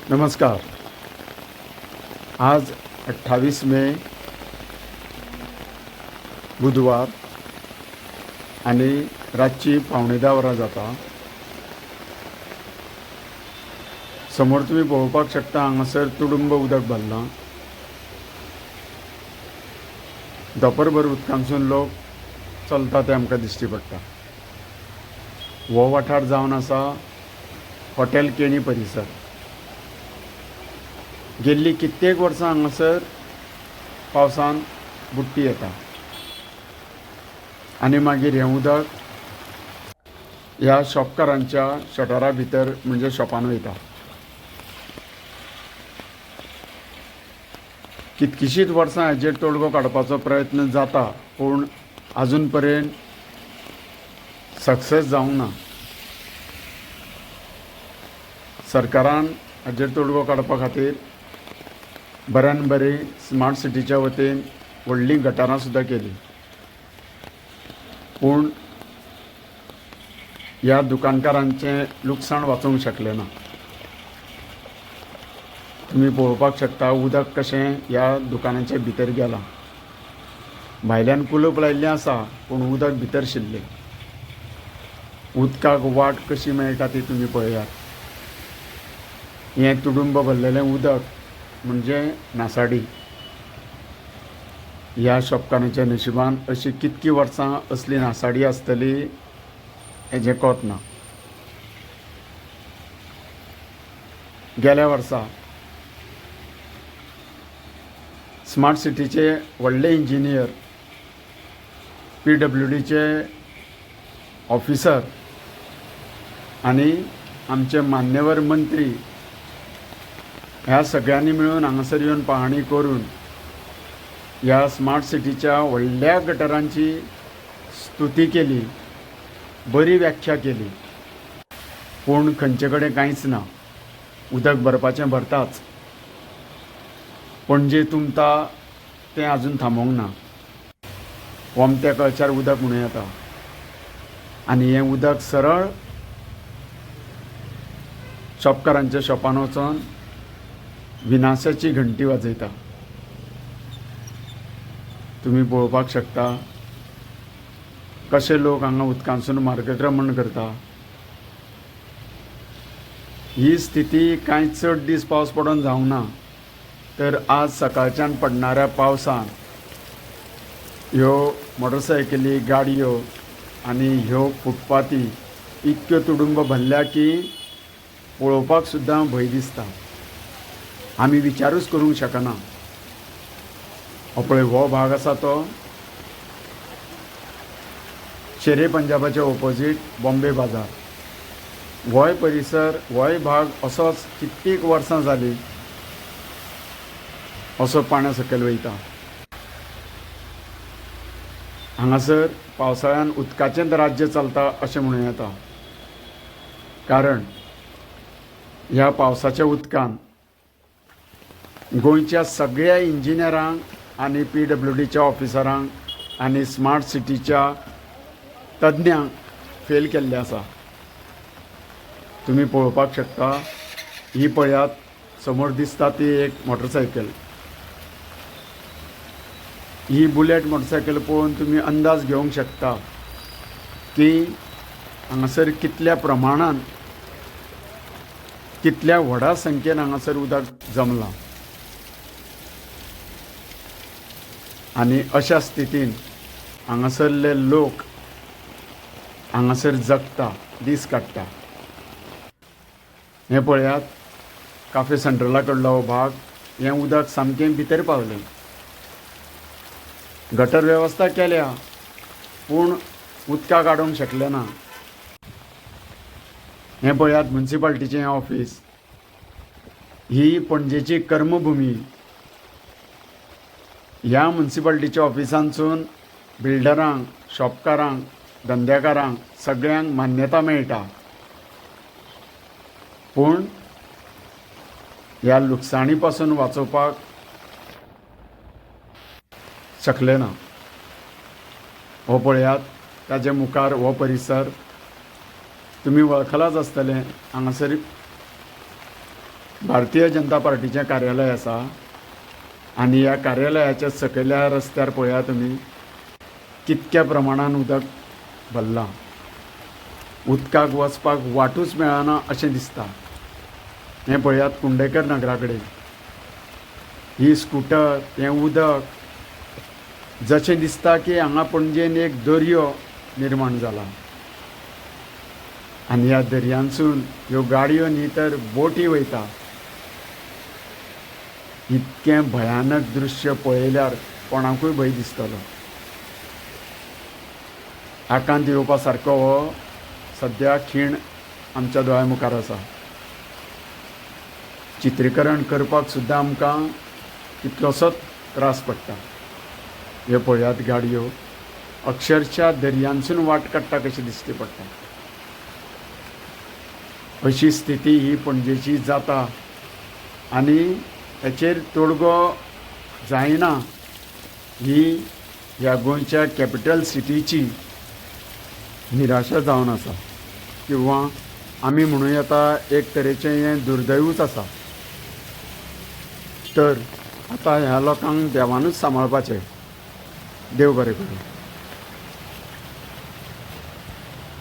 नमस्कार. आज 28 मे बुधवार आणि रातची 9:15 वरां जाता. समोर तुम्ही पळोवपाक शकता हांगासर तुडुंब उदक भरलां. दोपरभर उदकांतसून लोक चलता ते आमकां दिश्टी पडटा. हो वाठार जावन आसा हॉटेल केणी परिसर. गेल्ली कित्येक वर्सां हांगासर पावसान बुट्टी येता आनी मागीर हें उदक ह्या शॉपकारांच्या शटरा भितर म्हणजे शॉपान वयता. कितकीशींच वर्सां हाजेर तोडगो काडपाचो प्रयत्न जाता, पूण आजून पर्यंत सक्सेस जावंक ना. सरकारान हाजेर तोडगो काडपा खातीर बऱ्यान बरी स्मार्ट सिटीच्या वतीन व्हडलीं गटारां सुद्दां केली, पूण ह्या दुकानकारांचें लुकसाण वाचोवंक शकलें ना. तुम्ही पळोवपाक शकता उदक कशें ह्या दुकानाच्या भितर गेलां. भायल्यान कुलूप लायिल्लें आसा, पूण उदक भितर शिरलें. उदकाक वाट कशी मेळटा ती तुमी पळयात. हें तुडुंब भरलेलें उदक म्हणजे नासाडी. ह्या शॉपकारांच्या नशिबान अशी कितकी वर्सां असली नासाडी आसतली हेजें कोत ना. गेल्या वर्सा स्मार्ट सिटीचे व्हडले इंजिनियर, PWDचे ऑफिसर आनी आमचे मान्यवर मंत्री ह्या सगळ्यांनी मिळून हांगासर येवन पाहणी करून ह्या स्मार्ट सिटीच्या व्हडल्या गटारांची स्तुती केली, बरी व्याख्या केली. पूण खंयचे कडेन कांयच ना. उदक भरपाचें भरताच. पणजे तुमता तें आजून थांबोवंक ना. वोमत्या कळशार उदक म्हणून येता आनी हें उदक सरळ शॉपकारांच्या शॉपान वचोन विनाशाची घंटी वाजयता. तुम्ही पळोवपाक शकता कशे लोक हांगा उदकांतसून मार्गक्रमण करता. ही स्थिती कांय चड दीस पावस पडोन जावंक ना, तर आज सकाळच्यान पडणाऱ्या पावसान ह्यो मोटरसायकली, गाडयो आनी ह्यो फुटपाथी इतक्यो तुडुंब भरल्या की पळोवपाक सुद्दां भंय दिसता. आमी विचारूच करूंक शकना. पळय हो भाग आसा तो शेरे पंजाबाच्या ओपोजीट बॉम्बे बाजार. होय परिसर, होय भाग असोच कित्येक वर्सां जालीं असो पाण्या सकयल वयता. हांगासर पावसाळ्यान उदकाचेंच राज्य चलता अशें म्हणूं येता. कारण ह्या पावसाच्या उदकान गोंयच्या सगळ्या इंजिनियरांक आनी PWDच्या ऑफिसरांक आनी स्मार्ट सिटीच्या तज्ञांक फेल केल्लें आसा. तुमी पळोवपाक शकता. ही पळयात, समोर दिसता ती एक मोटरसायकल. ही बुलेट मोटरसायकल पळोवन तुमी अंदाज घेवंक शकता की हांगासर कितल्या प्रमाणान, कितल्या व्हडा संख्येन हांगासर उदक जमलां. आनी अशा स्थितीन हांगासरले लोक हांगासर जगता, दीस काडटा. हें पळयात, काफे सेंट्रला कडलो हो भाग. हें उदक सामकें भितर पावलें. गटर वेवस्था केल्या, पूण उदकाक काडूंक शकले ना. हें पळयात म्युन्सिपाल्टीचें ऑफीस. ही पणजेची कर्मभूमी. ह्या म्युन्सिपाल्टीच्या ऑफिसांतसून बिल्डरांक, शॉपकारांक, धंद्याकारांक सगळ्यांक मान्यता मेळटा, पूण ह्या लुकसाणी पासून वाचोवपाक शकले ना. हो पळयात, ताजे मुखार हो परिसर. तुम्ही वळखलाच आसतलें. हांगासर भारतीय जनता पार्टीचें कार्यालय आसा आनी ह्या कार्यालयाच्या सकयल्या रस्त्यार पळया तुमी कितक्या प्रमाणान उदक भरलां. उदकाक वचपाक वाटूच मेळना अशें दिसता. हें पळयात कुंडेकर नगरा कडेन ही स्कूटर, हें उदक जशें दिसता की हांगा पणजेन एक दर्यो निर्माण जाला आनी ह्या दर्यांसून ह्यो गाडयो न्ही तर बोटी वयता. इतकें भयानक दृश्य पळयल्यार कोणाकूय भंय दिसतलो. आकांत येवपा सारको हो सद्या खीण आमच्या दोळ्या मुखार आसा. चित्रीकरण करपाक सुद्दां आमकां कितलोसोच त्रास पडटा. ह्यो पळयात गाडयो अक्षरशः दर्यांसून वाट काडटा कशी दिश्टी पडटा. अशी स्थिती ही पणजेची जाता आनी हेचेर तोडगो जायना ही ह्या गोंयच्या कॅपिटल सिटीची निराशा जावन आसा किंवा आमी म्हणूं येता एक तरेचें हें दुर्दैवूच आसा. तर आतां ह्या लोकांक देवानूच सांबाळपाचें. देव बरें करूं.